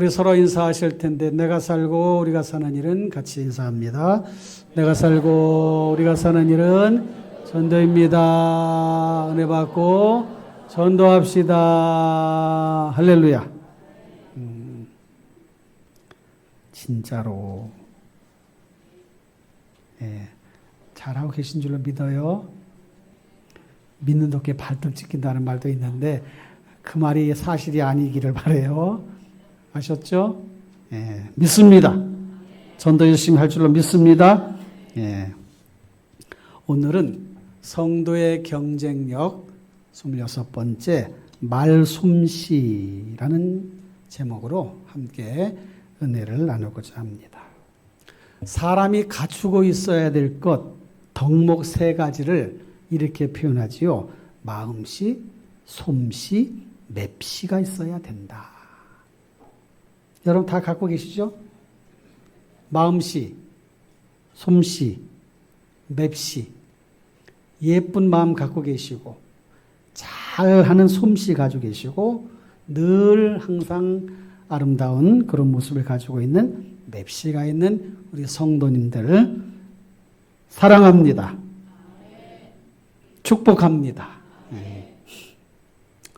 우리 서로 인사하실 텐데 내가 살고 우리가 사는 일은 같이 인사합니다. 내가 살고 우리가 사는 일은 전도입니다. 은혜 받고 전도합시다. 할렐루야. 진짜로 잘하고 계신 줄로 믿어요. 믿는 덕에 발등 찍힌다는 말도 있는데 그 말이 사실이 아니기를 바라요. 아셨죠? 믿습니다. 전도 열심히 할 줄로 믿습니다. 오늘은 성도의 경쟁력 26번째 말솜씨라는 제목으로 함께 은혜를 나누고자 합니다. 사람이 갖추고 있어야 될 것 덕목 세 가지를 이렇게 표현하지요. 마음씨, 솜씨, 맵씨가 있어야 된다. 여러분 다 갖고 계시죠? 마음씨, 솜씨, 맵씨. 예쁜 마음 갖고 계시고 잘하는 솜씨 가지고 계시고 늘 항상 아름다운 그런 모습을 가지고 있는 맵씨가 있는 우리 성도님들을 사랑합니다. 축복합니다.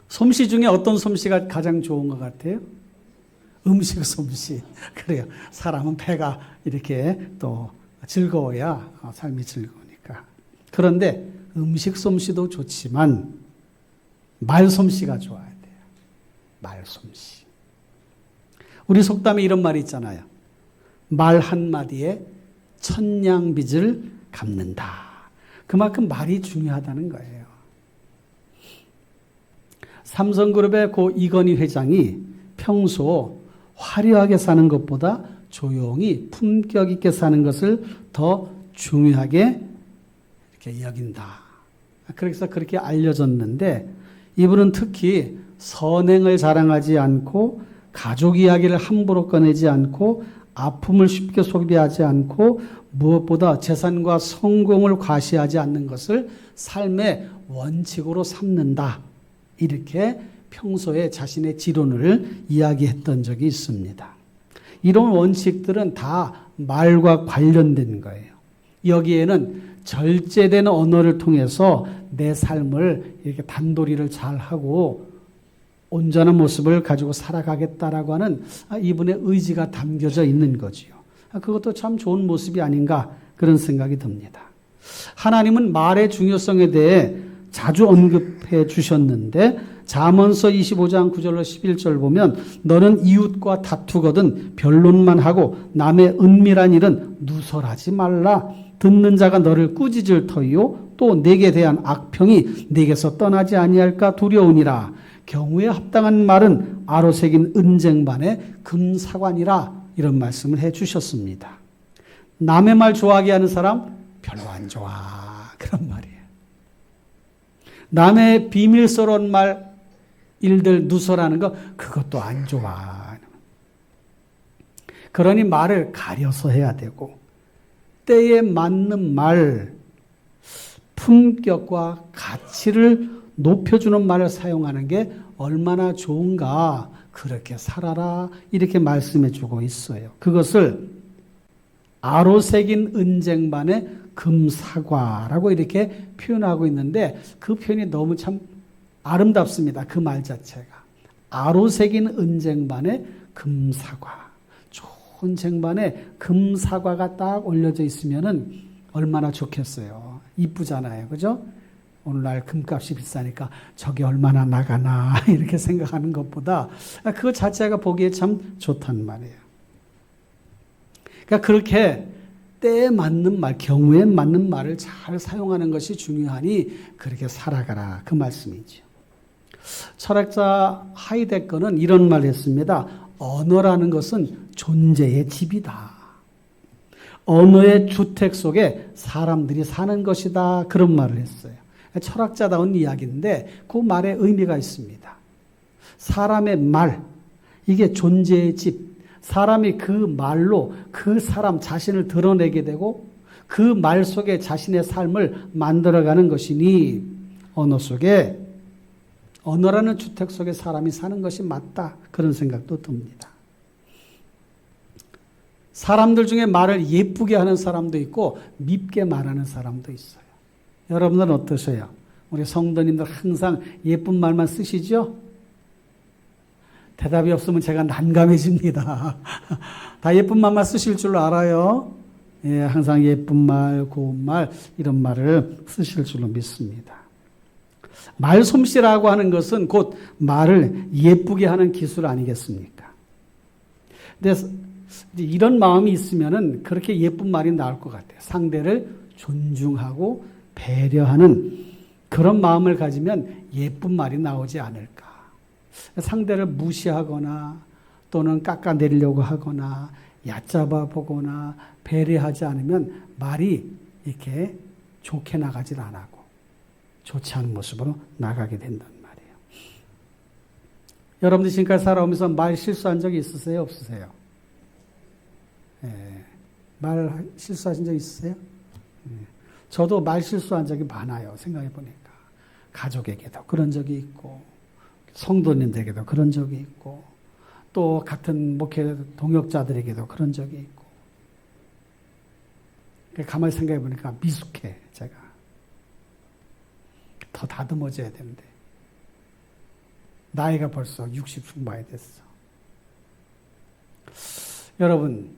솜씨 중에 어떤 솜씨가 가장 좋은 것 같아요? 음식 솜씨. 그래요. 사람은 배가 이렇게 또 즐거워야 삶이 즐거우니까. 그런데 음식 솜씨도 좋지만 말 솜씨가 좋아야 돼요. 말 솜씨. 우리 속담에 이런 말이 있잖아요. 말 한마디에 천냥빚을 갚는다. 그만큼 말이 중요하다는 거예요. 삼성그룹의 고 이건희 회장이 평소 화려하게 사는 것보다 조용히 품격 있게 사는 것을 더 중요하게 이렇게 여긴다. 그래서 그렇게 알려졌는데 이분은 특히 선행을 자랑하지 않고 가족 이야기를 함부로 꺼내지 않고 아픔을 쉽게 소비하지 않고 무엇보다 재산과 성공을 과시하지 않는 것을 삶의 원칙으로 삼는다. 이렇게 평소에 자신의 지론을 이야기했던 적이 있습니다. 이런 원칙들은 다 말과 관련된 거예요. 여기에는 절제된 언어를 통해서 내 삶을 이렇게 단도리를 잘하고 온전한 모습을 가지고 살아가겠다라고 하는 이분의 의지가 담겨져 있는 거지요. 그것도 참 좋은 모습이 아닌가 그런 생각이 듭니다. 하나님은 말의 중요성에 대해 자주 언급해 주셨는데 잠언서 25장 9절로 11절 보면 너는 이웃과 다투거든 변론만 하고 남의 은밀한 일은 누설하지 말라. 듣는 자가 너를 꾸짖을 터이요 또 내게 대한 악평이 내게서 떠나지 아니할까 두려우니라. 경우에 합당한 말은 아로새긴 은쟁반의 금사관이라. 이런 말씀을 해 주셨습니다. 남의 말 좋아하게 하는 사람 별로 안 좋아. 그런 말이에요. 남의 비밀스러운 말 일들 누설하는 거 그것도 안 좋아. 그러니 말을 가려서 해야 되고 때에 맞는 말, 품격과 가치를 높여주는 말을 사용하는 게 얼마나 좋은가. 그렇게 살아라 이렇게 말씀해 주고 있어요. 그것을 아로새긴 은쟁반의 금사과라고 이렇게 표현하고 있는데 그 표현이 너무 참 아름답습니다. 그 말 자체가. 아로새긴 은쟁반의 금사과. 좋은 쟁반에 금사과가 딱 올려져 있으면은 얼마나 좋겠어요. 이쁘잖아요. 그죠? 오늘날 금값이 비싸니까 저게 얼마나 나가나 이렇게 생각하는 것보다 그거 자체가 보기에 참 좋단 말이에요. 그러니까 그렇게 때에 맞는 말, 경우에 맞는 말을 잘 사용하는 것이 중요하니 그렇게 살아가라 그 말씀이죠. 철학자 하이데거는 이런 말을 했습니다. 언어라는 것은 존재의 집이다. 언어의 주택 속에 사람들이 사는 것이다. 그런 말을 했어요. 철학자다운 이야기인데 그 말에 의미가 있습니다. 사람의 말, 이게 존재의 집. 사람이 그 말로 그 사람 자신을 드러내게 되고 그 말 속에 자신의 삶을 만들어가는 것이니 언어 속에 언어라는 주택 속에 사람이 사는 것이 맞다. 그런 생각도 듭니다. 사람들 중에 말을 예쁘게 하는 사람도 있고 밉게 말하는 사람도 있어요. 여러분들은 어떠세요? 우리 성도님들 항상 예쁜 말만 쓰시죠? 대답이 없으면 제가 난감해집니다. 다 예쁜 말만 쓰실 줄 알아요. 예, 항상 예쁜 말, 고운 말 이런 말을 쓰실 줄로 믿습니다. 말솜씨라고 하는 것은 곧 말을 예쁘게 하는 기술 아니겠습니까? 근데 이런 마음이 있으면은 그렇게 예쁜 말이 나올 것 같아요. 상대를 존중하고 배려하는 그런 마음을 가지면 예쁜 말이 나오지 않을까. 상대를 무시하거나 또는 깎아내리려고 하거나 얕잡아 보거나 배려하지 않으면 말이 이렇게 좋게 나가질 않고 좋지 않은 모습으로 나가게 된단 말이에요. 여러분들 지금까지 살아오면서 말 실수한 적이 있으세요? 없으세요? 예, 말 실수하신 적 있으세요? 저도 말 실수한 적이 많아요. 생각해 보니까. 가족에게도 그런 적이 있고 성도님들에게도 그런 적이 있고 또 같은 목회 동역자들에게도 그런 적이 있고 가만히 생각해 보니까 미숙해 제가. 더 다듬어져야 되는데 나이가 벌써 60 중반이 됐어. 여러분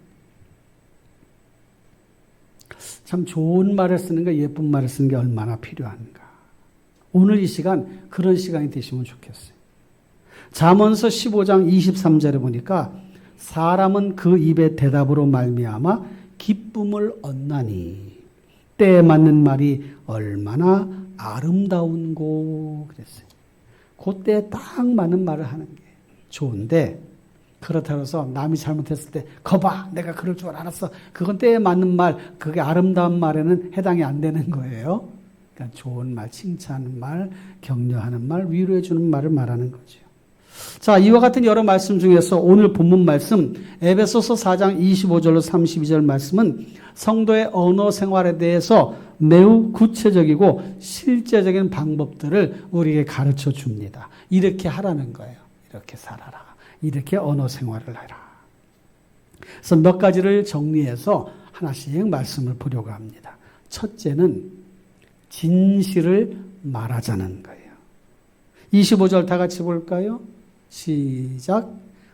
참 좋은 말을 쓰는 거 예쁜 말을 쓰는 게 얼마나 필요한가. 오늘 이 시간 그런 시간이 되시면 좋겠어요. 잠언서 15장 23절에 보니까 사람은 그 입의 대답으로 말미암아 기쁨을 얻나니 때에 맞는 말이 얼마나 아름다운고 그랬어요. 그때에 딱 맞는 말을 하는 게 좋은데 그렇다고 해서 남이 잘못했을 때 거봐 내가 그럴 줄 알았어. 그건 때에 맞는 말 그게 아름다운 말에는 해당이 안 되는 거예요. 그러니까 좋은 말, 칭찬하는 말, 격려하는 말, 위로해 주는 말을 말하는 거죠. 자, 이와 같은 여러 말씀 중에서 오늘 본문 말씀 에베소서 4장 25절로 32절 말씀은 성도의 언어 생활에 대해서 매우 구체적이고 실제적인 방법들을 우리에게 가르쳐 줍니다. 이렇게 하라는 거예요. 이렇게 살아라. 이렇게 언어 생활을 해라. 그래서 몇 가지를 정리해서 하나씩 말씀을 보려고 합니다. 첫째는 진실을 말하자는 거예요. 25절 다 같이 볼까요? 시작.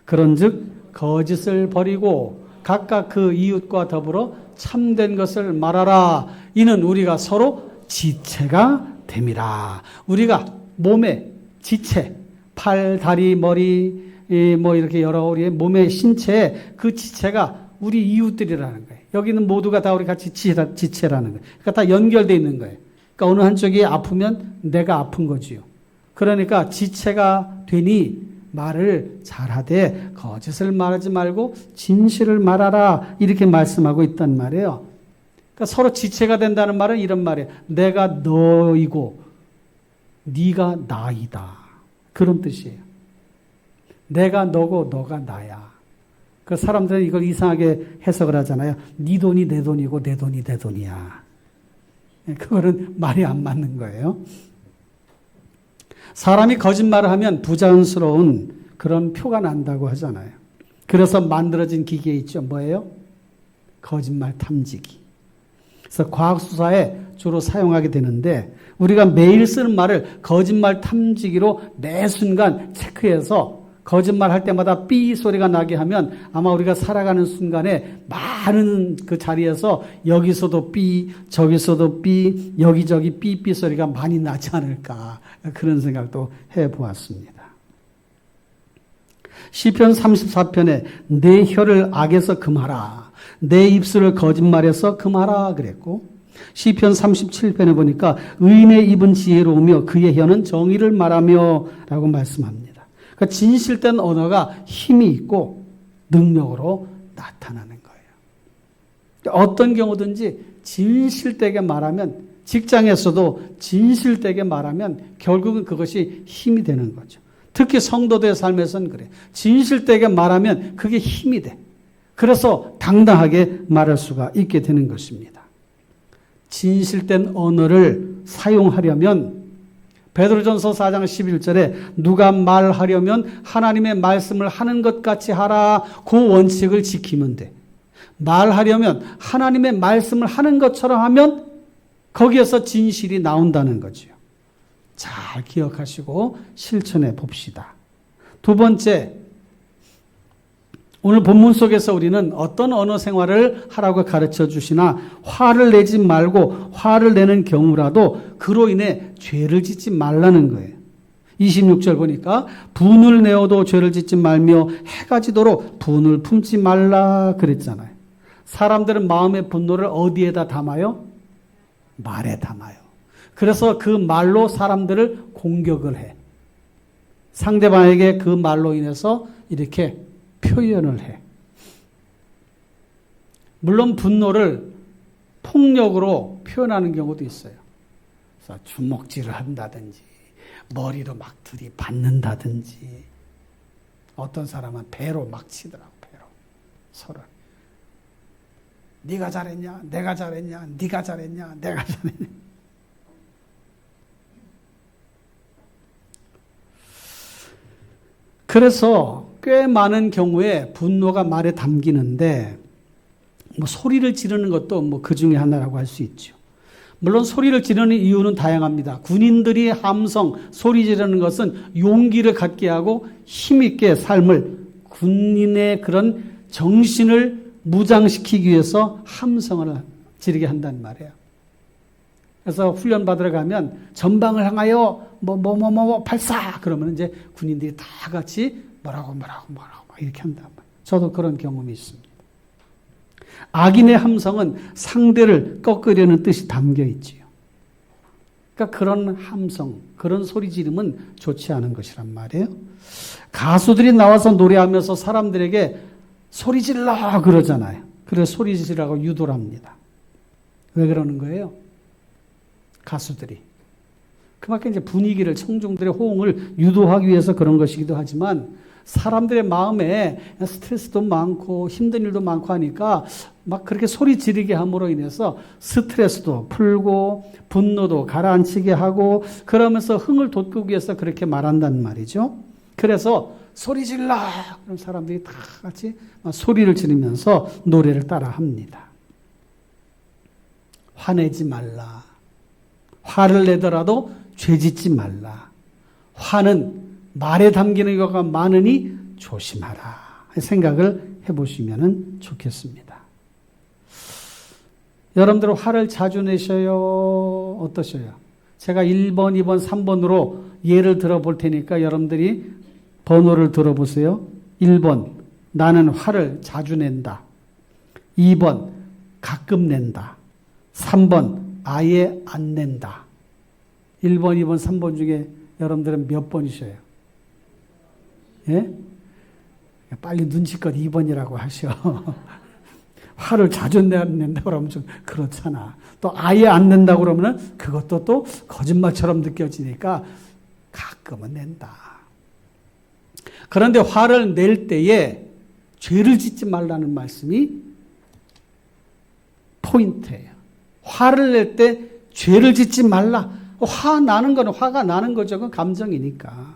그런즉 거짓을 버리고 각각 그 이웃과 더불어 참된 것을 말하라. 이는 우리가 서로 지체가 됨이라. 우리가 몸의 지체, 팔, 다리, 머리, 뭐 이렇게 여러 우리의 몸의 신체에 그 지체가 우리 이웃들이라는 거예요. 여기는 모두가 다 우리 같이 지체라는 거예요. 그러니까 다 연결되어 있는 거예요. 그러니까 어느 한쪽이 아프면 내가 아픈 거지요. 그러니까 지체가 되니 말을 잘하되 거짓을 말하지 말고 진실을 말하라 이렇게 말씀하고 있단 말이에요. 그러니까 서로 지체가 된다는 말은 이런 말이에요. 내가 너이고 네가 나이다. 그런 뜻이에요. 내가 너고 너가 나야. 그 사람들은 이걸 이상하게 해석을 하잖아요. 네 돈이 내 돈이고 내 돈이 내 돈이야. 그거는 말이 안 맞는 거예요. 사람이 거짓말을 하면 부자연스러운 그런 표가 난다고 하잖아요. 그래서 만들어진 기계 있죠. 뭐예요? 거짓말 탐지기. 그래서 과학수사에 주로 사용하게 되는데 우리가 매일 쓰는 말을 거짓말 탐지기로 매 순간 체크해서 거짓말 할 때마다 삐 소리가 나게 하면 아마 우리가 살아가는 순간에 많은 그 자리에서 여기서도 삐, 저기서도 삐, 여기저기 삐삐 소리가 많이 나지 않을까 그런 생각도 해보았습니다. 시편 34편에 내 혀를 악에서 금하라. 내 입술을 거짓말에서 금하라 그랬고 시편 37편에 보니까 의인의 입은 지혜로우며 그의 혀는 정의를 말하며 라고 말씀합니다. 그러니까 진실된 언어가 힘이 있고 능력으로 나타나는 거예요. 어떤 경우든지 진실되게 말하면 직장에서도 진실되게 말하면 결국은 그것이 힘이 되는 거죠. 특히 성도들의 삶에서는 그래요. 진실되게 말하면 그게 힘이 돼. 그래서 당당하게 말할 수가 있게 되는 것입니다. 진실된 언어를 사용하려면 베드로전서 4장 11절에 누가 말하려면 하나님의 말씀을 하는 것 같이 하라. 그 원칙을 지키면 돼. 말하려면 하나님의 말씀을 하는 것처럼 하면 거기에서 진실이 나온다는 거죠. 잘 기억하시고 실천해 봅시다. 두 번째, 오늘 본문 속에서 우리는 어떤 언어 생활을 하라고 가르쳐 주시나 화를 내지 말고 화를 내는 경우라도 그로 인해 죄를 짓지 말라는 거예요. 26절 보니까 분을 내어도 죄를 짓지 말며 해가 지도록 분을 품지 말라 그랬잖아요. 사람들은 마음의 분노를 어디에다 담아요? 말에 담아요. 그래서 그 말로 사람들을 공격을 해. 상대방에게 그 말로 인해서 이렇게 표현을 해. 물론 분노를 폭력으로 표현하는 경우도 있어요. 그래서 주먹질을 한다든지 머리로 막 들이받는다든지 어떤 사람은 배로 막 치더라고. 배로 서로. 네가 잘했냐? 내가 잘했냐? 네가 잘했냐? 내가 잘했냐? 그래서 꽤 많은 경우에 분노가 말에 담기는데 뭐 소리를 지르는 것도 뭐 그 중에 하나라고 할 수 있죠. 물론 소리를 지르는 이유는 다양합니다. 군인들이 함성, 소리 지르는 것은 용기를 갖게 하고 힘있게 삶을 군인의 그런 정신을 무장시키기 위해서 함성을 지르게 한단 말이에요. 그래서 훈련 받으러 가면 전방을 향하여 발사! 그러면 이제 군인들이 다 같이 뭐라고 이렇게 한단 말이에요. 저도 그런 경험이 있습니다. 악인의 함성은 상대를 꺾으려는 뜻이 담겨 있지요. 그러니까 그런 함성, 그런 소리 지름은 좋지 않은 것이란 말이에요. 가수들이 나와서 노래하면서 사람들에게 소리 질러 그러잖아요. 그래서 소리 지르라고 유도를 합니다. 왜 그러는 거예요? 가수들이. 그만큼 이제 분위기를, 청중들의 호응을 유도하기 위해서 그런 것이기도 하지만 사람들의 마음에 스트레스도 많고 힘든 일도 많고 하니까 막 그렇게 소리 지르게 함으로 인해서 스트레스도 풀고 분노도 가라앉히게 하고 그러면서 흥을 돋구기 위해서 그렇게 말한단 말이죠. 그래서 소리 질러! 그럼 사람들이 다 같이 소리를 지르면서 노래를 따라 합니다. 화내지 말라. 화를 내더라도 죄짓지 말라. 화는 말에 담기는 경우가 많으니 조심하라. 생각을 해보시면 좋겠습니다. 여러분들 화를 자주 내셔요? 어떠셔요? 제가 1번, 2번, 3번으로 예를 들어볼 테니까 여러분들이 번호를 들어보세요. 1번, 나는 화를 자주 낸다. 2번, 가끔 낸다. 3번, 아예 안 낸다. 1번, 2번, 3번 중에 여러분들은 몇 번이셔요? 예? 빨리 눈치껏 2번이라고 하셔. 화를 자주 낸다고 그러면 좀 그렇잖아. 또 아예 안 낸다고 그러면 그것도 또 거짓말처럼 느껴지니까 가끔은 낸다. 그런데 화를 낼 때에 죄를 짓지 말라는 말씀이 포인트예요. 화를 낼 때 죄를 짓지 말라. 화나는 거는 화가 나는 거죠. 그건 감정이니까.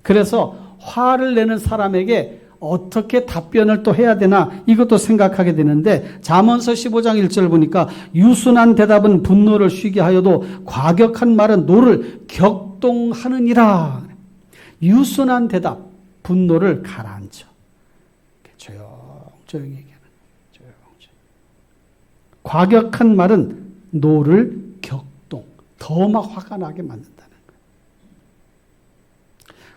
그래서 화를 내는 사람에게 어떻게 답변을 또 해야 되나 이것도 생각하게 되는데 잠언서 15장 1절 보니까 유순한 대답은 분노를 쉬게 하여도 과격한 말은 노를 격동하느니라. 유순한 대답, 분노를 가라앉혀. 조용히 얘기하는 거예요. 과격한 말은 노를 격동, 더 막 화가 나게 만든다는 거예요.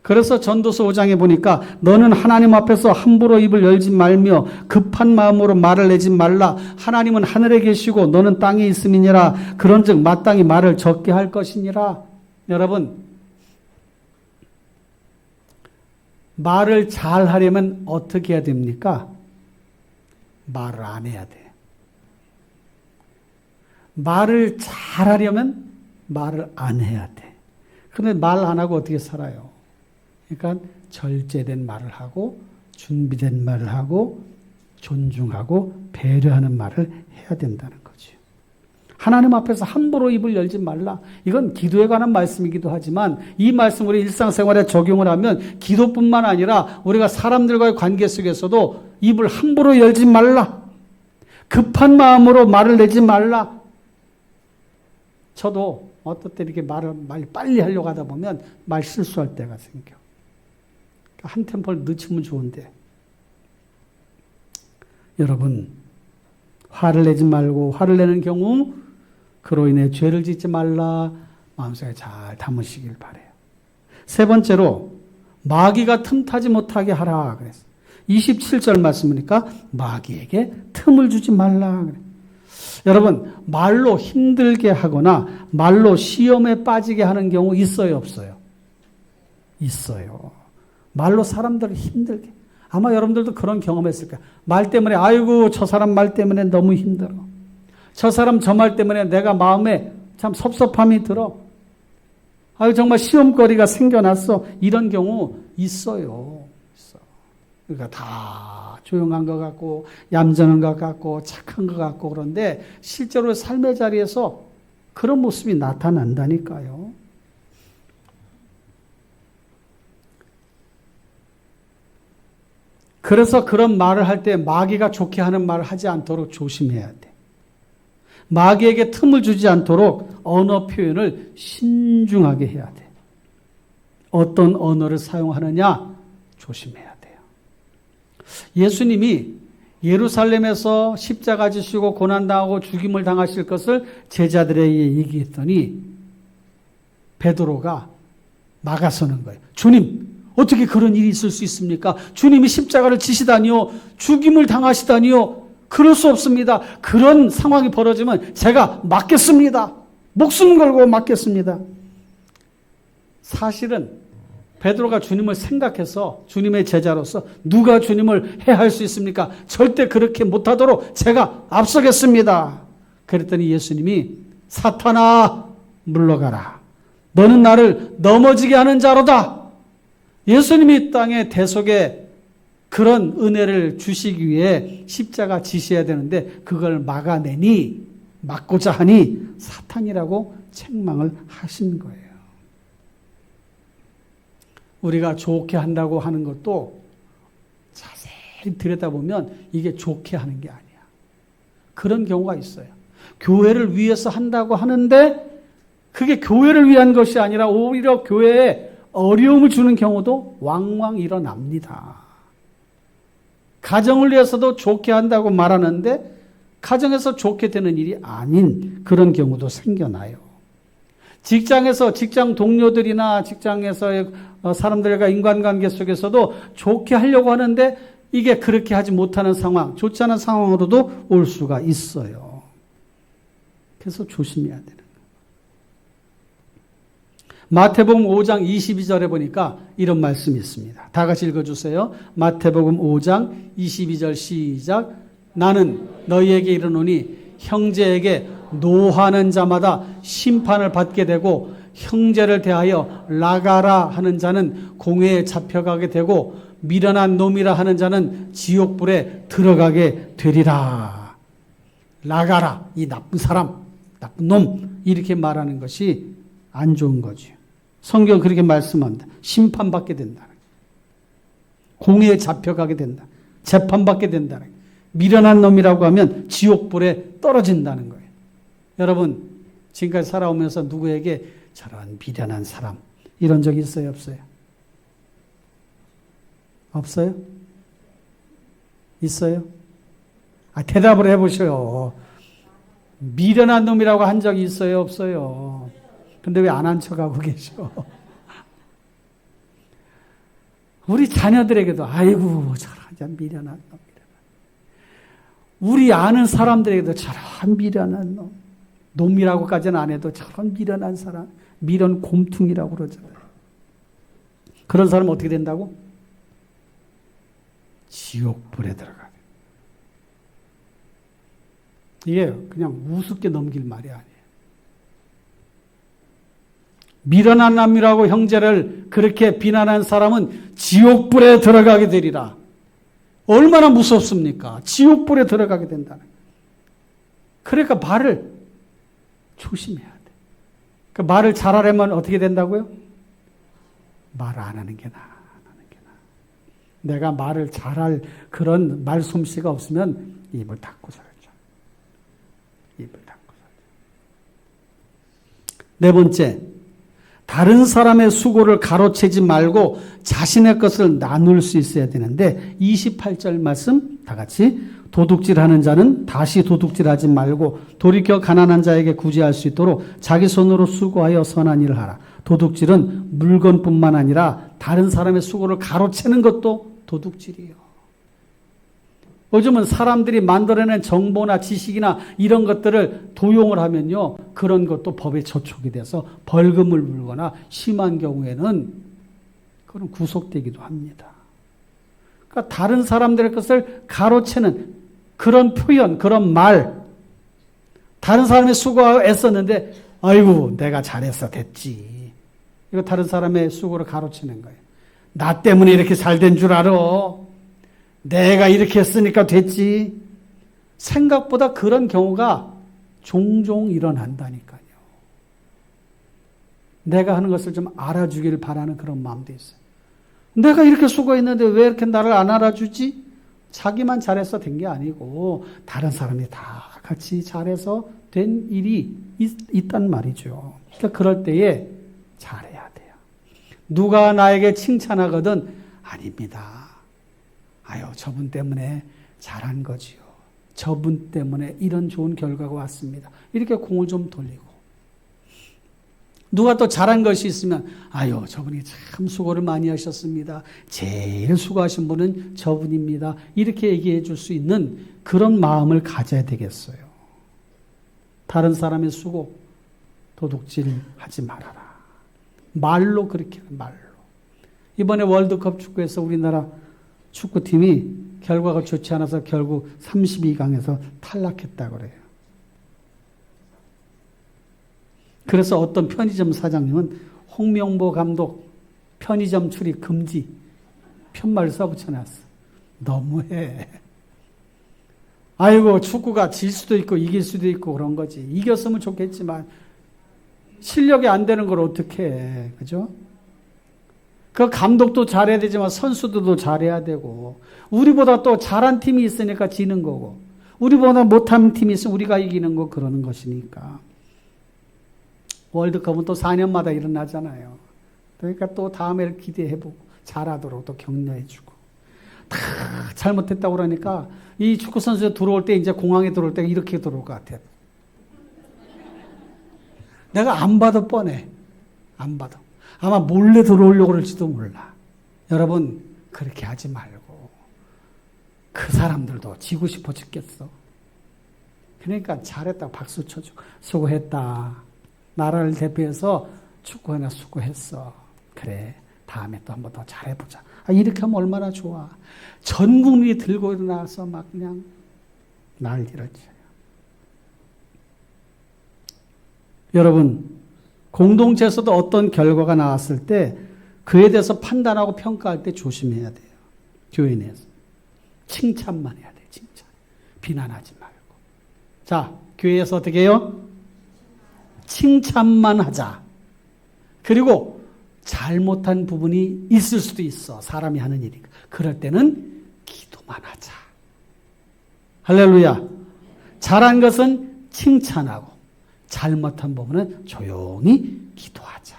그래서 전도서 5장에 보니까 너는 하나님 앞에서 함부로 입을 열지 말며 급한 마음으로 말을 내지 말라. 하나님은 하늘에 계시고 너는 땅에 있음이니라. 그런즉 마땅히 말을 적게 할 것이니라. 여러분, 말을 잘 하려면 어떻게 해야 됩니까? 말을 안 해야 돼. 말을 잘 하려면 말을 안 해야 돼. 그런데 말 안 하고 어떻게 살아요? 그러니까 절제된 말을 하고 준비된 말을 하고 존중하고 배려하는 말을 해야 된다는 거죠. 하나님 앞에서 함부로 입을 열지 말라. 이건 기도에 관한 말씀이기도 하지만 이 말씀 우리 일상생활에 적용을 하면 기도뿐만 아니라 우리가 사람들과의 관계 속에서도 입을 함부로 열지 말라. 급한 마음으로 말을 내지 말라. 저도 어떨 때 이렇게 말을 빨리 하려고 하다 보면 말 실수할 때가 생겨. 한 템포를 늦추면 좋은데. 여러분, 화를 내지 말고 화를 내는 경우 그로 인해 죄를 짓지 말라. 마음속에 잘 담으시길 바래요. 세 번째로 마귀가 틈타지 못하게 하라 그랬어요. 27절 말씀이니까 마귀에게 틈을 주지 말라 그래요. 여러분, 말로 힘들게 하거나 말로 시험에 빠지게 하는 경우 있어요, 없어요? 있어요. 말로 사람들을 힘들게. 아마 여러분들도 그런 경험했을 거예요. 말 때문에 아이고 저 사람 말 때문에 너무 힘들어. 저 사람 저 말 때문에 내가 마음에 참 섭섭함이 들어. 아유 정말 시험거리가 생겨났어. 이런 경우 있어요. 그러니까 다 조용한 것 같고 얌전한 것 같고 착한 것 같고 그런데 실제로 삶의 자리에서 그런 모습이 나타난다니까요. 그래서 그런 말을 할 때 마귀가 좋게 하는 말을 하지 않도록 조심해야 돼. 마귀에게 틈을 주지 않도록 언어 표현을 신중하게 해야 돼. 어떤 언어를 사용하느냐 조심해야 돼요. 예수님이 예루살렘에서 십자가 지시고 고난당하고 죽임을 당하실 것을 제자들에게 얘기했더니 베드로가 막아서는 거예요. 주님, 어떻게 그런 일이 있을 수 있습니까? 주님이 십자가를 지시다니요, 죽임을 당하시다니요, 그럴 수 없습니다. 그런 상황이 벌어지면 제가 막겠습니다. 목숨 걸고 막겠습니다. 사실은 베드로가 주님을 생각해서 주님의 제자로서 누가 주님을 해할 수 있습니까? 절대 그렇게 못하도록 제가 앞서겠습니다. 그랬더니 예수님이 사탄아 물러가라. 너는 나를 넘어지게 하는 자로다. 예수님이 땅의 대속에 그런 은혜를 주시기 위해 십자가 지셔야 되는데 그걸 막고자 하니 사탄이라고 책망을 하신 거예요. 우리가 좋게 한다고 하는 것도 자세히 들여다보면 이게 좋게 하는 게 아니야. 그런 경우가 있어요. 교회를 위해서 한다고 하는데 그게 교회를 위한 것이 아니라 오히려 교회에 어려움을 주는 경우도 왕왕 일어납니다. 가정을 위해서도 좋게 한다고 말하는데 가정에서 좋게 되는 일이 아닌 그런 경우도 생겨나요. 직장에서 직장 동료들이나 직장에서의 사람들과 인간관계 속에서도 좋게 하려고 하는데 이게 그렇게 하지 못하는 상황, 좋지 않은 상황으로도 올 수가 있어요. 그래서 조심해야 되는 거예요. 마태복음 5장 22절에 보니까 이런 말씀이 있습니다. 다 같이 읽어주세요. 마태복음 5장 22절 시작. 나는 너희에게 이르노니 형제에게 노하는 자마다 심판을 받게 되고 형제를 대하여 라가라 하는 자는 공회에 잡혀가게 되고 미련한 놈이라 하는 자는 지옥불에 들어가게 되리라. 라가라, 이 나쁜 사람, 나쁜 놈 이렇게 말하는 것이 안 좋은 거죠. 성경 그렇게 말씀합니다. 심판받게 된다. 공회에 잡혀가게 된다. 재판받게 된다. 미련한 놈이라고 하면 지옥불에 떨어진다는 거예요. 여러분 지금까지 살아오면서 누구에게 저런 미련한 사람 이런 적 있어요? 없어요? 없어요? 있어요? 대답을 해보셔요. 미련한 놈이라고 한 적이 있어요? 없어요? 근데 왜 안 한 척하고 계셔? 우리 자녀들에게도 아이고 저런 미련한 놈. 우리 아는 사람들에게도 저런 미련한 놈. 놈이라고까지는 안 해도 저런 미련한 사람. 미련 곰퉁이라고 그러잖아요. 그런 사람은 어떻게 된다고? 지옥불에 들어가게. 이게 그냥 우습게 넘길 말이 아니에요. 미련한 남이라고 형제를 그렇게 비난한 사람은 지옥불에 들어가게 되리라. 얼마나 무섭습니까? 지옥불에 들어가게 된다는. 그러니까 말을 조심해야 돼. 그러니까 말을 잘하려면 어떻게 된다고요? 말 안 하는 게 나아. 내가 말을 잘할 그런 말솜씨가 없으면 입을 닫고 살자. 네 번째, 다른 사람의 수고를 가로채지 말고 자신의 것을 나눌 수 있어야 되는데 28절 말씀 다 같이 도둑질하는 자는 다시 도둑질하지 말고 돌이켜 가난한 자에게 구제할 수 있도록 자기 손으로 수고하여 선한 일을 하라. 도둑질은 물건뿐만 아니라 다른 사람의 수고를 가로채는 것도 도둑질이에요. 요즘은 사람들이 만들어낸 정보나 지식이나 이런 것들을 도용을 하면요, 그런 것도 법에 저촉이 돼서 벌금을 물거나 심한 경우에는 그런 구속되기도 합니다. 그러니까 다른 사람들의 것을 가로채는 그런 표현, 그런 말, 다른 사람의 수고하고 애썼는데 아이고 내가 잘했어 됐지. 이거 다른 사람의 수고를 가로채는 거예요. 나 때문에 이렇게 잘 된 줄 알아. 내가 이렇게 했으니까 됐지. 생각보다 그런 경우가 종종 일어난다니까요. 내가 하는 것을 좀 알아주길 바라는 그런 마음도 있어요. 내가 이렇게 수고했는데 왜 이렇게 나를 안 알아주지? 자기만 잘해서 된 게 아니고 다른 사람이 다 같이 잘해서 된 일이 있단 말이죠. 그러니까 그럴 때에 잘해야 돼요. 누가 나에게 칭찬하거든 아닙니다. 아유, 저분 때문에 잘한 거지요. 저분 때문에 이런 좋은 결과가 왔습니다. 이렇게 공을 좀 돌리고. 누가 또 잘한 것이 있으면 아유, 저분이 참 수고를 많이 하셨습니다. 제일 수고하신 분은 저분입니다. 이렇게 얘기해 줄 수 있는 그런 마음을 가져야 되겠어요. 다른 사람의 수고, 도둑질 하지 말아라. 말로 그렇게 하는 말로. 이번에 월드컵 축구에서 우리나라 축구팀이 결과가 좋지 않아서 결국 32강에서 탈락했다고 그래요. 그래서 어떤 편의점 사장님은 홍명보 감독 편의점 출입 금지 편말을 써붙여놨어. 너무해. 아이고, 축구가 질 수도 있고 이길 수도 있고 그런 거지. 이겼으면 좋겠지만 실력이 안 되는 걸 어떻게 해. 그죠? 그 감독도 잘해야 되지만 선수들도 잘해야 되고 우리보다 또 잘한 팀이 있으니까 지는 거고 우리보다 못한 팀이 있으면 우리가 이기는 거 그러는 것이니까. 월드컵은 또 4년마다 일어나잖아요. 그러니까 또 다음에를 기대해보고 잘하도록 또 격려해주고. 다 잘못했다고 그러니까 이 축구선수 들어올 때 이제 공항에 들어올 때 이렇게 들어올 것 같아요. 내가 안 봐도 뻔해. 안 봐도. 아마 몰래 들어오려고 그럴지도 몰라. 여러분 그렇게 하지 말고. 그 사람들도 지고 싶어 죽겠어. 그러니까 잘했다고 박수 쳐주고 수고했다. 나라를 대표해서 축구 하나 수고했어. 그래, 다음에 또 한 번 더 잘해보자. 이렇게 하면 얼마나 좋아. 전 국민이 들고 일어나서 막 그냥 난리를 쳐요. 여러분, 공동체에서도 어떤 결과가 나왔을 때 그에 대해서 판단하고 평가할 때 조심해야 돼요. 교회 내에서. 칭찬만 해야 돼요. 칭찬. 비난하지 말고. 자, 교회에서 어떻게 해요? 칭찬만 하자. 그리고 잘못한 부분이 있을 수도 있어. 사람이 하는 일이니까. 그럴 때는 기도만 하자. 할렐루야. 잘한 것은 칭찬하고 잘못한 부분은 조용히 기도하자.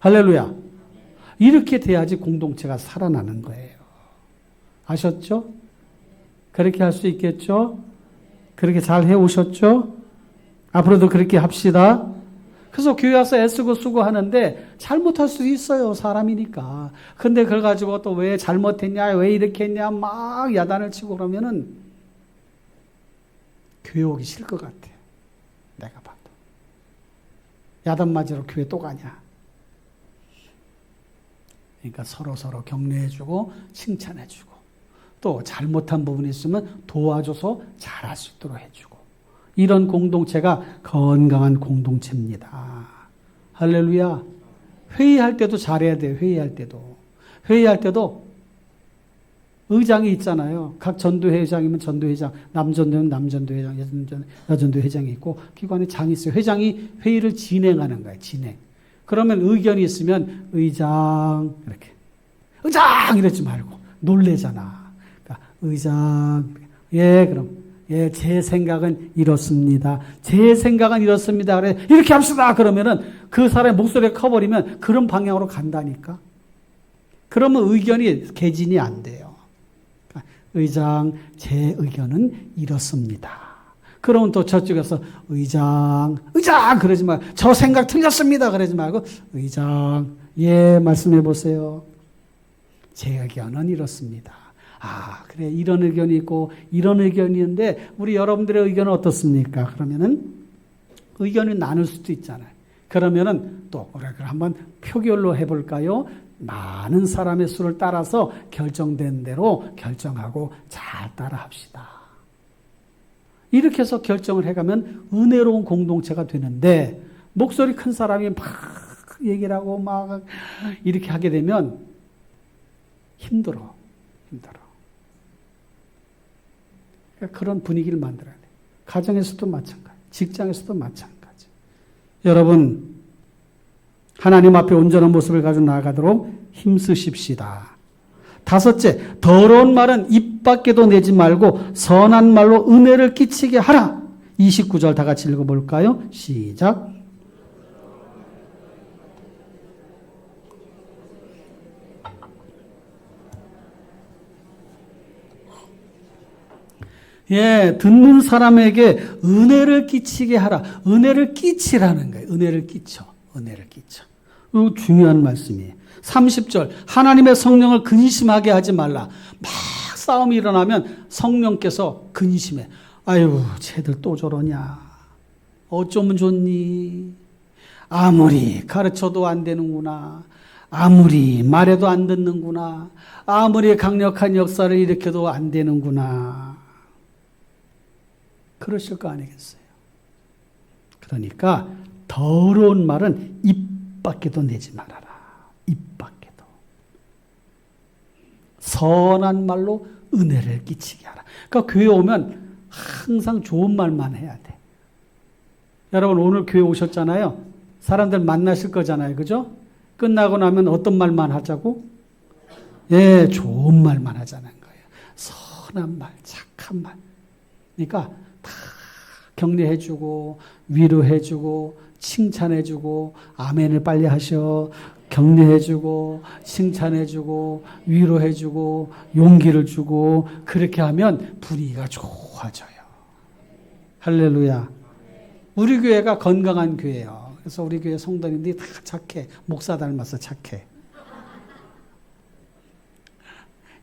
할렐루야. 이렇게 돼야지 공동체가 살아나는 거예요. 아셨죠? 그렇게 할 수 있겠죠? 그렇게 잘 해오셨죠? 앞으로도 그렇게 합시다. 그래서 교회 와서 애쓰고 수고하는데 잘못할 수도 있어요. 사람이니까. 근데 그걸 가지고 또 왜 잘못했냐, 왜 이렇게 했냐 막 야단을 치고 그러면은 교회 오기 싫을 것 같아. 내가 봐도. 야단 맞으러 교회 또 가냐. 그러니까 서로 격려해주고 칭찬해주고 또 잘못한 부분이 있으면 도와줘서 잘할 수 있도록 해주고 이런 공동체가 건강한 공동체입니다. 할렐루야. 회의할 때도 잘해야 돼요. 회의할 때도 의장이 있잖아요. 각 전도회장이면 전도회장, 남전도는 남전도회장, 여전도회장이 있고 기관에 장이 있어요. 회장이 회의를 진행하는 거예요. 진행. 그러면 의견이 있으면 의장 이렇게 의장 이러지 말고 놀래잖아. 그러니까 의장 그럼 예, 제 생각은 이렇습니다. 제 생각은 이렇습니다. 그래, 이렇게 합시다. 그러면은 그 사람의 목소리가 커버리면 그런 방향으로 간다니까. 그러면 의견이 개진이 안 돼요. 의장, 제 의견은 이렇습니다. 그러면 또 저쪽에서 의장 그러지 말고 저 생각 틀렸습니다. 그러지 말고 의장, 예, 말씀해 보세요. 제 의견은 이렇습니다. 아, 그래, 이런 의견이 있고 이런 의견이 있는데 우리 여러분들의 의견은 어떻습니까? 그러면은 의견이 나눌 수도 있잖아요. 그러면은 또 우리가 한번 표결로 해볼까요? 많은 사람의 수를 따라서 결정된 대로 결정하고 잘 따라합시다. 이렇게 해서 결정을 해가면 은혜로운 공동체가 되는데 목소리 큰 사람이 막 얘기를 하고 막 이렇게 하게 되면 힘들어. 그러니까 그런 분위기를 만들어야 돼. 가정에서도 마찬가지, 직장에서도 마찬가지. 여러분, 하나님 앞에 온전한 모습을 가지고 나아가도록 힘쓰십시다. 다섯째, 더러운 말은 입 밖에도 내지 말고 선한 말로 은혜를 끼치게 하라. 29절 다 같이 읽어볼까요? 시작. 예, 듣는 사람에게 은혜를 끼치게 하라. 은혜를 끼치라는 거예요. 은혜를 끼쳐. 이거 중요한 말씀이에요. 30절, 하나님의 성령을 근심하게 하지 말라. 막 싸움이 일어나면 성령께서 근심해. 아유, 쟤들 또 저러냐. 어쩌면 좋니. 아무리 가르쳐도 안 되는구나. 아무리 말해도 안 듣는구나. 아무리 강력한 역사를 일으켜도 안 되는구나. 그러실 거 아니겠어요. 그러니까 더러운 말은 입 밖에도 내지 말아라. 입 밖에도. 선한 말로 은혜를 끼치게 하라. 그러니까 교회 오면 항상 좋은 말만 해야 돼. 여러분 오늘 교회 오셨잖아요. 사람들 만나실 거잖아요. 그죠? 끝나고 나면 어떤 말만 하자고? 예, 좋은 말만 하자는 거예요. 선한 말, 착한 말. 그러니까 다 격려해주고 위로해주고 칭찬해주고 아멘을 빨리 하셔. 격려해주고 칭찬해주고 위로해주고 용기를 주고 그렇게 하면 분위기가 좋아져요. 할렐루야. 우리 교회가 건강한 교회예요. 그래서 우리 교회 성도님들이 다 착해. 목사 닮아서 착해.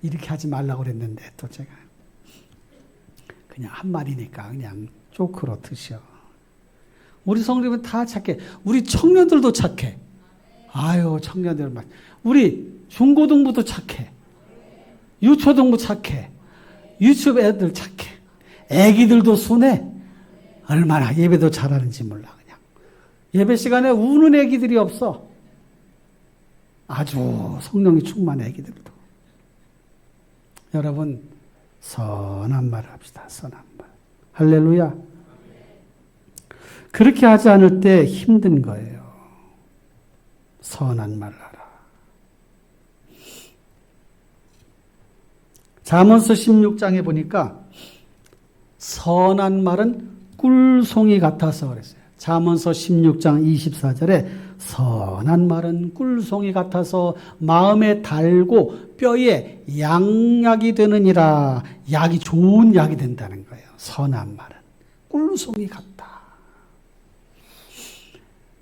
이렇게 하지 말라고 그랬는데 또 제가 그냥 한 말이니까 그냥 조크로 드셔. 우리 성도님은 다 착해. 우리 청년들도 착해. 아유, 청년들 막. 우리 중고등부도 착해. 유초등부 착해. 유치부 애들 착해. 애기들도 순해. 얼마나 예배도 잘하는지 몰라 그냥. 예배 시간에 우는 애기들이 없어. 아주 성령이 충만한 애기들도. 여러분 선한 말을 합시다. 선한 말. 할렐루야. 그렇게 하지 않을 때 힘든 거예요. 선한 말을 하라. 잠언서 16장에 보니까 선한 말은 꿀송이 같아서 그랬어요. 잠언서 16장 24절에 선한 말은 꿀송이 같아서 마음에 달고 뼈에 양약이 되느니라. 약이 좋은 약이 된다는 거예요. 선한 말은 꿀송이 같다.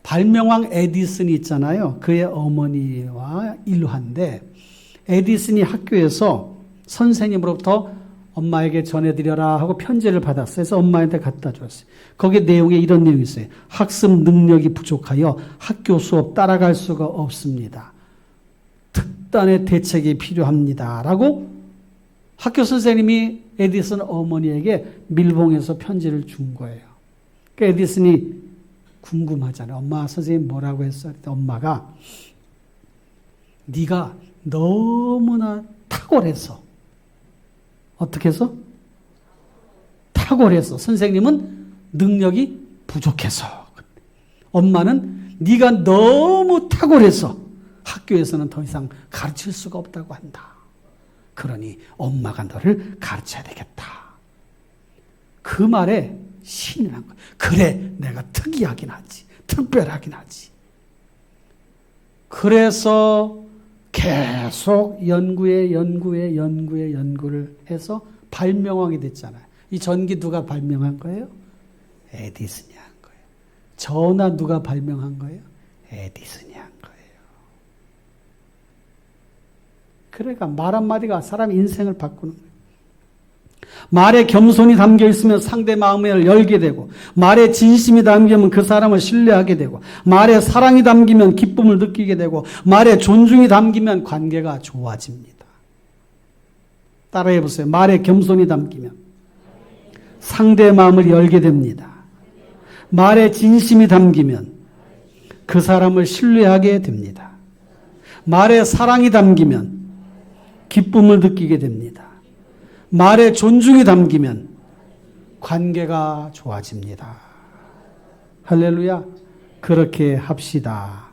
발명왕 에디슨이 있잖아요. 그의 어머니와 일화인데 에디슨이 학교에서 선생님으로부터 엄마에게 전해드려라 하고 편지를 받았어요. 그래서 엄마한테 갖다 줬어요. 거기에 내용에 이런 내용이 있어요. 학습 능력이 부족하여 학교 수업 따라갈 수가 없습니다. 특단의 대책이 필요합니다. 라고 학교 선생님이 에디슨 어머니에게 밀봉해서 편지를 준 거예요. 그러니까 에디슨이 궁금하잖아요. 엄마, 선생님 뭐라고 했어? 엄마가 네가 너무나 탁월해서 어떻게 해서? 탁월해서. 선생님은 능력이 부족해서. 엄마는 네가 너무 탁월해서 학교에서는 더 이상 가르칠 수가 없다고 한다. 그러니 엄마가 너를 가르쳐야 되겠다. 그 말에 신이 난 거예요. 그래, 내가 특이하긴 하지. 특별하긴 하지. 그래서 계속 연구를 해서 발명하게 됐잖아요. 이 전기 누가 발명한 거예요? 에디슨이 한 거예요. 전화 누가 발명한 거예요? 에디슨이 한 거예요. 그러니까 말 한마디가 사람 인생을 바꾸는 거예요. 말에 겸손이 담겨 있으면 상대 마음을 열게 되고, 말에 진심이 담기면 그 사람을 신뢰하게 되고, 말에 사랑이 담기면 기쁨을 느끼게 되고, 말에 존중이 담기면 관계가 좋아집니다. 따라해 보세요. 말에 겸손이 담기면 상대 마음을 열게 됩니다. 말에 진심이 담기면 그 사람을 신뢰하게 됩니다. 말에 사랑이 담기면 기쁨을 느끼게 됩니다. 말에 존중이 담기면 관계가 좋아집니다. 할렐루야. 그렇게 합시다.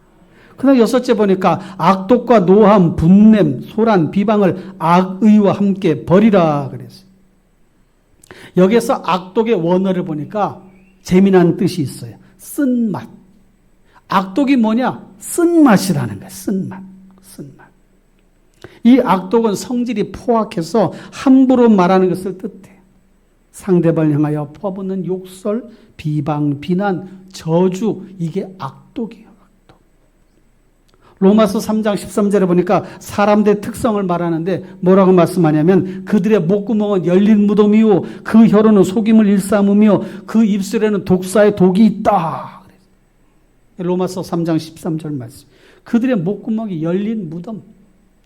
그다음 6째 보니까 악독과 노함, 분냄, 소란, 비방을 악의와 함께 버리라 그랬어요. 여기서 악독의 원어를 보니까 재미난 뜻이 있어요. 쓴맛. 악독이 뭐냐? 쓴맛이라는 거예요. 쓴맛. 이 악독은 성질이 포악해서 함부로 말하는 것을 뜻해요. 상대방을 향하여 퍼붓는 욕설, 비방, 비난, 저주, 이게 악독이에요. 악독. 로마서 3장 13절에 보니까 사람들의 특성을 말하는데 뭐라고 말씀하냐면 그들의 목구멍은 열린 무덤이요 그 혀로는 속임을 일삼으며 그 입술에는 독사의 독이 있다. 로마서 3장 13절 말씀. 그들의 목구멍이 열린 무덤.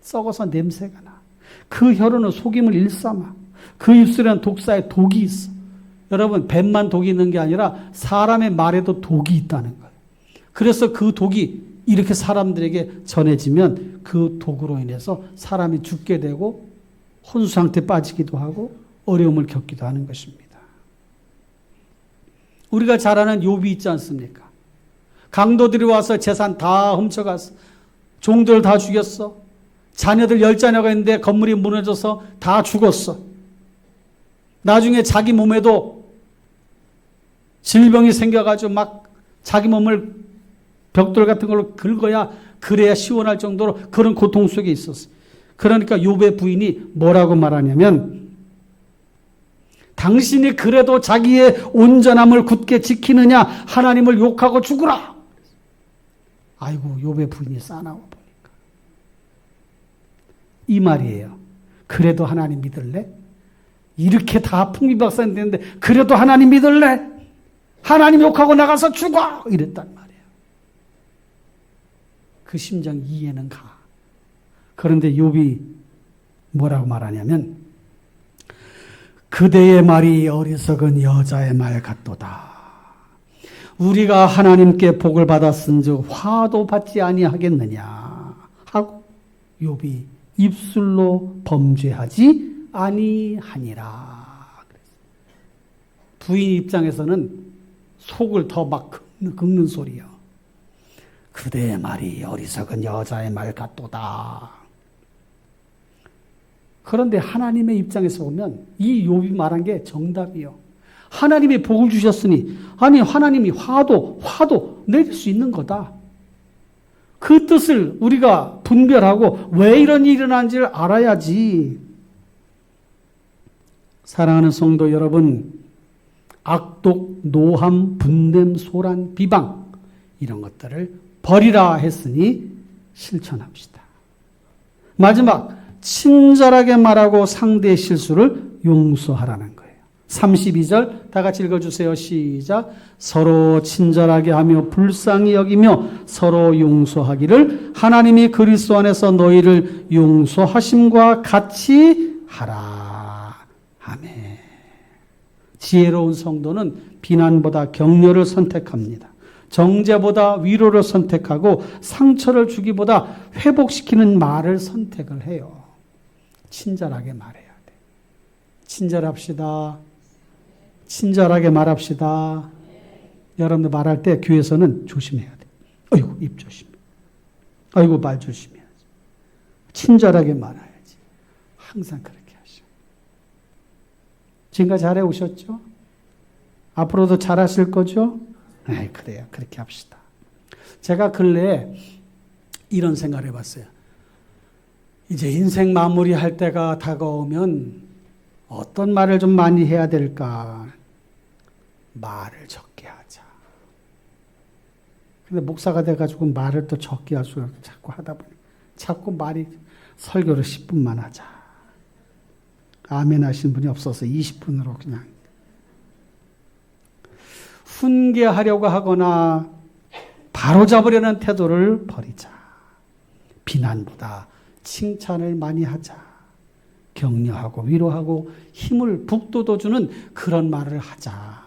썩어서 냄새가 나. 그 혀로는 속임을 일삼아. 그 입술에는 독사의 독이 있어. 여러분, 뱀만 독이 있는 게 아니라 사람의 말에도 독이 있다는 거예요. 그래서 그 독이 이렇게 사람들에게 전해지면 그 독으로 인해서 사람이 죽게 되고 혼수 상태에 빠지기도 하고 어려움을 겪기도 하는 것입니다. 우리가 잘 아는 욥이 있지 않습니까? 강도들이 와서 재산 다 훔쳐갔어. 종들 다 죽였어. 자녀들 10자녀가 있는데 건물이 무너져서 다 죽었어. 나중에 자기 몸에도 질병이 생겨가지고 막 자기 몸을 벽돌 같은 걸로 긁어야 그래야 시원할 정도로 그런 고통 속에 있었어. 그러니까 욥의 부인이 뭐라고 말하냐면 당신이 그래도 자기의 온전함을 굳게 지키느냐 하나님을 욕하고 죽으라. 아이고 욥의 부인이 싸나워 보니까 이 말이에요. 그래도 하나님 믿을래? 이렇게 다 풍비박산 되는데 그래도 하나님 믿을래? 하나님 욕하고 나가서 죽어! 이랬단 말이에요. 그 심정 이해는 가. 그런데 욥이 뭐라고 말하냐면 그대의 말이 어리석은 여자의 말 같도다. 우리가 하나님께 복을 받았은즉 화도 받지 아니하겠느냐 하고 욥이 입술로 범죄하지 아니하니라. 부인 입장에서는 속을 더 막 긁는 소리요. 그대의 말이 어리석은 여자의 말 같도다. 그런데 하나님의 입장에서 보면 이 욥이 말한 게 정답이요. 하나님이 복을 주셨으니 아니 하나님이 화도 내릴 수 있는 거다. 그 뜻을 우리가 분별하고 왜 이런 일이 일어난지를 알아야지. 사랑하는 성도 여러분, 악독, 노함, 분냄, 소란, 비방 이런 것들을 버리라 했으니 실천합시다. 마지막, 친절하게 말하고 상대의 실수를 용서하라는 거예요. 32절 다 같이 읽어주세요. 시작. 서로 친절하게 하며 불쌍히 여기며 서로 용서하기를 하나님이 그리스도 안에서 너희를 용서하심과 같이 하라. 아멘. 지혜로운 성도는 비난보다 격려를 선택합니다. 정죄보다 위로를 선택하고 상처를 주기보다 회복시키는 말을 선택을 해요. 친절하게 말해야 돼. 친절합시다. 친절하게 말합시다. 여러분들 말할 때 교회에서는 조심해야 돼. 아이고 입 조심해. 아이고 말 조심해야지. 친절하게 말해야지. 항상 그렇게 하셔. 지금까지 잘해 오셨죠? 앞으로도 잘하실 거죠? 네, 그래요. 그렇게 합시다. 제가 근래에 이런 생각을 해봤어요. 이제 인생 마무리할 때가 다가오면 어떤 말을 좀 많이 해야 될까? 말을 적게 하자. 근데 목사가 돼가지고 말을 또 적게 할수록 자꾸 하다 보니 자꾸 말이 설교를 10분만 하자. 아멘 하신 분이 없어서 20분으로 그냥. 훈계하려고 하거나 바로잡으려는 태도를 버리자. 비난보다 칭찬을 많이 하자. 격려하고 위로하고 힘을 북돋워주는 그런 말을 하자.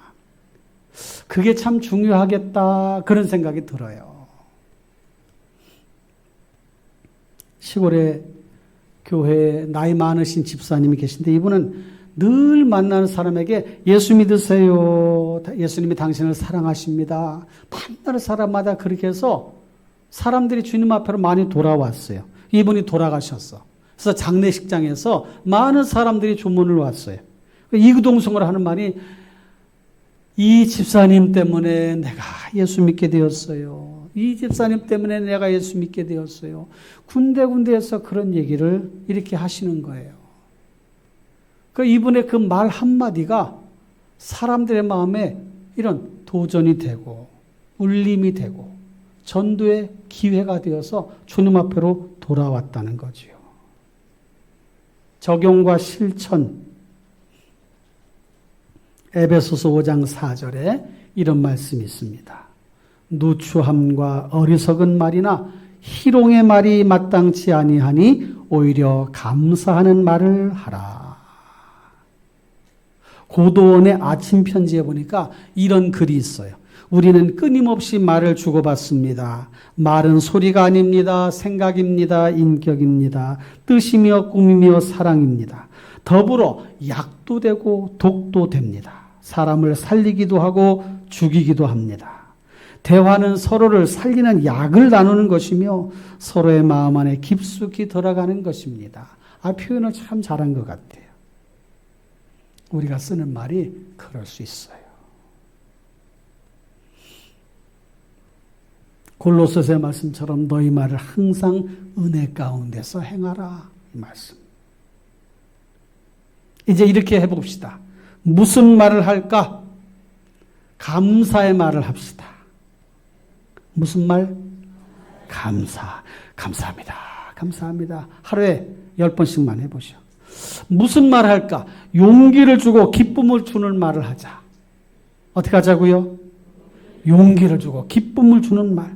그게 참 중요하겠다 그런 생각이 들어요. 시골에 교회에 나이 많으신 집사님이 계신데 이분은 늘 만나는 사람에게 예수 믿으세요. 예수님이 당신을 사랑하십니다. 만나는 사람마다 그렇게 해서 사람들이 주님 앞으로 많이 돌아왔어요. 이분이 돌아가셨어. 그래서 장례식장에서 많은 사람들이 조문을 왔어요. 이구동성을 하는 말이 이 집사님 때문에 내가 예수 믿게 되었어요. 이 집사님 때문에 내가 예수 믿게 되었어요. 군데군데에서 그런 얘기를 이렇게 하시는 거예요. 이분의 그 말 한마디가 사람들의 마음에 이런 도전이 되고 울림이 되고 전도의 기회가 되어서 주님 앞으로 돌아왔다는 거지요. 적용과 실천. 에베소서 5장 4절에 이런 말씀이 있습니다. 누추함과 어리석은 말이나 희롱의 말이 마땅치 아니하니 오히려 감사하는 말을 하라. 고도원의 아침 편지에 보니까 이런 글이 있어요. 우리는 끊임없이 말을 주고받습니다. 말은 소리가 아닙니다. 생각입니다. 인격입니다. 뜻이며 꿈이며 사랑입니다. 더불어 약도 되고 독도 됩니다. 사람을 살리기도 하고 죽이기도 합니다. 대화는 서로를 살리는 약을 나누는 것이며 서로의 마음 안에 깊숙이 들어가는 것입니다. 표현을 참 잘한 것 같아요. 우리가 쓰는 말이 그럴 수 있어요. 골로새서의 말씀처럼 너희 말을 항상 은혜 가운데서 행하라. 이 말씀. 이제 이렇게 해봅시다. 무슨 말을 할까? 감사의 말을 합시다. 무슨 말? 감사. 감사합니다. 감사합니다. 하루에 10번씩만 해보시오. 무슨 말 할까? 용기를 주고 기쁨을 주는 말을 하자. 어떻게 하자고요? 용기를 주고 기쁨을 주는 말.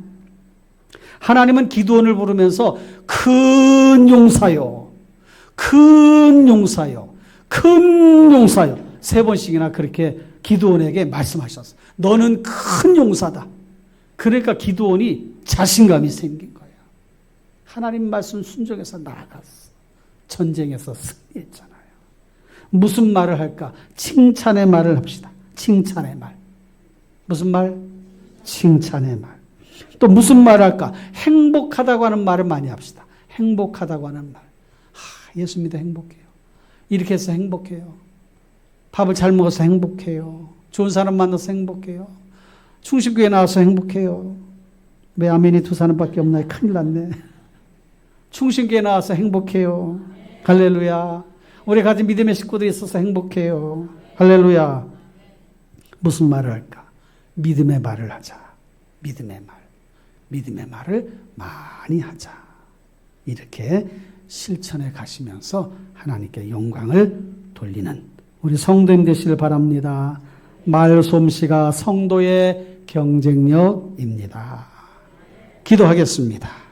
하나님은 기드온을 부르면서 큰 용사요. 큰 용사요. 큰 용사요. 3번씩이나 그렇게 기드온에게 말씀하셨어요. 너는 큰 용사다. 그러니까 기드온이 자신감이 생긴 거예요. 하나님 말씀 순종해서 나아갔어. 전쟁에서 승리했잖아요. 무슨 말을 할까? 칭찬의 말을 합시다. 칭찬의 말. 무슨 말? 칭찬의 말. 또 무슨 말을 할까? 행복하다고 하는 말을 많이 합시다. 행복하다고 하는 말. 예수 믿어 행복해요. 이렇게 해서 행복해요. 밥을 잘 먹어서 행복해요. 좋은 사람 만나서 행복해요. 충신교회 나와서 행복해요. 왜 아멘이 2사람밖에 없나요? 큰일 났네. 충신교회 나와서 행복해요. 할렐루야. 우리 가진 믿음의 식구들이 있어서 행복해요. 할렐루야. 무슨 말을 할까? 믿음의 말을 하자. 믿음의 말. 믿음의 말을 많이 하자. 이렇게 실천해 가시면서 하나님께 영광을 돌리는 우리 성도님 되시길 바랍니다. 말솜씨가 성도의 경쟁력입니다. 기도하겠습니다.